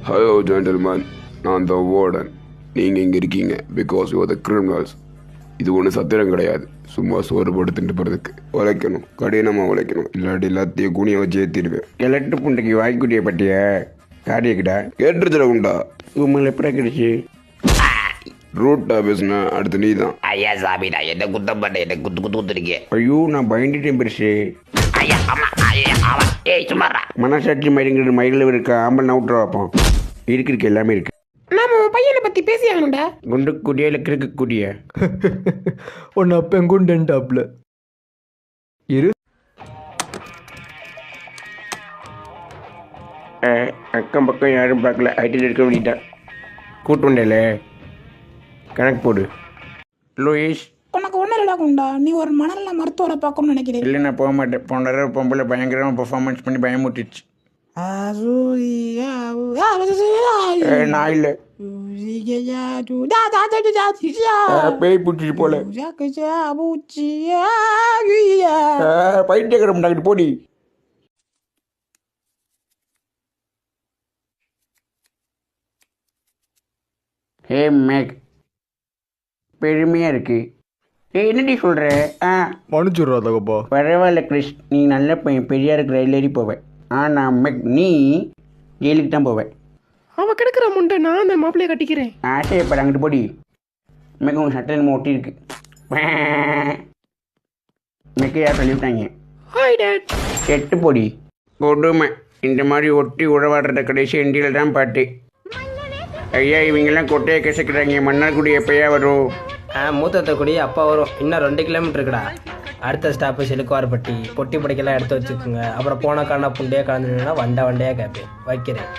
Hello gentleman, நான் த warden. நீங்கள் இங்கே இருக்கீங்க because you are the criminals. இது ஒன்றும் சத்திரம் கிடையாது. சும்மா சோறு போட்டு திண்டு போகிறதுக்கு உழைக்கணும், கடினமாக உழைக்கணும். இல்லாட்டி எல்லாத்தையும் குனியை வச்சு ஏற்றிடுவேன். எலக்ட்ரிக் புண்டைக்கு வாய்க்குட்டியை பற்றிய காரியக்கிட்ட கேட்டுருச்சுட உண்டா? உங்களை எப்படி கிடைச்சி ரூட் ஆஃபீஸ்னா அடுத்து நீ தான். ஐயா சாமி, நான் என்ன குத்தம் பண்ண, என்ன குத்துருக்கேன். ஐயோ நான் பயந்துட்டேன் பெருசு. ஐயா ஆமா, ஐயா ஆமா. ஏய் சும்மாடா. மனசாட்சி மயிலுங்கிற மயிலில் இருக்க ஆம்பல் நவுட்ரு வைப்போம். இருக்கு எல்லாமே இருக்கு. நாம பையனை பத்தி பேசி ஆகணும்டா. குண்டு குடிய இல்லை கிறுக்கு குடிய ஒன்று அப்பெங்குண்டாப்ல இரு. அக்கம் பக்கம் யாரும் பார்க்கல. ஐடியில் இருக்க வேண்டிட்டேன். கூட்டுண்டல கணக்கு போடு. லூயிஸ் உனக்கு ஒன்றும் இல்லடா குண்டா, நீ ஒரு மணல்ல மருத்துவரை பார்க்கணும்னு நினைக்கிறேன். இல்லை நான் போக மாட்டேன். போன தடவை பொம்பளை பயங்கரமாக பெர்ஃபார்மன்ஸ் பண்ணி பயமுட்டிச்சு. நான் இல்லை பேய் பிடிச்சிட்டு போல பைத்தியக்காரம் டாக்டர் போடி. ஹே மேக், பெருமையாக இருக்கு. என்னடி சொல்கிற? மன்னிச்சுடுறா தகப்பா. பரவாயில்ல கிறிஸ், நீ நல்ல பையன். பெரியாருக்கு ரயில் ஏறி போவேன். ஆனால் மேக் நீ ஜெயிலுக்கு தான் போவேன். அவ கிடக்குற முண்டை நான் அந்த மாப்பிள்ளைய கட்டிக்கிறேன். ஆசையப்பட அங்கிட்டு போடி. மேக் உங்கள் சட்டையில் நம்ம ஒட்டி இருக்கு. மேக்க யார் சொல்லிவிட்டாங்க. Hi dad. எட்டு போடி கொடுமை. இந்த மாதிரி ஒட்டி உழவாடுறத கடைசி இந்தியில் தான் பாட்டு. ஐயா இவங்கெல்லாம் கொட்டையை கசக்கிறாங்க. மன்னார்குடி எப்பயா வரும்? மூத்தத்தை கூடி அப்பா வரும். இன்னும் 2 கிலோமீட்டர் இருக்குடா. அடுத்த ஸ்டாப்பு சிலுக்குவார்பட்டி. பொட்டி படைக்கெல்லாம் எடுத்து வச்சுக்கோங்க. அப்புறம் போன காணா புண்டையாக கலந்துனா வண்டையாக கேட்பேன். வைக்கிறேன்.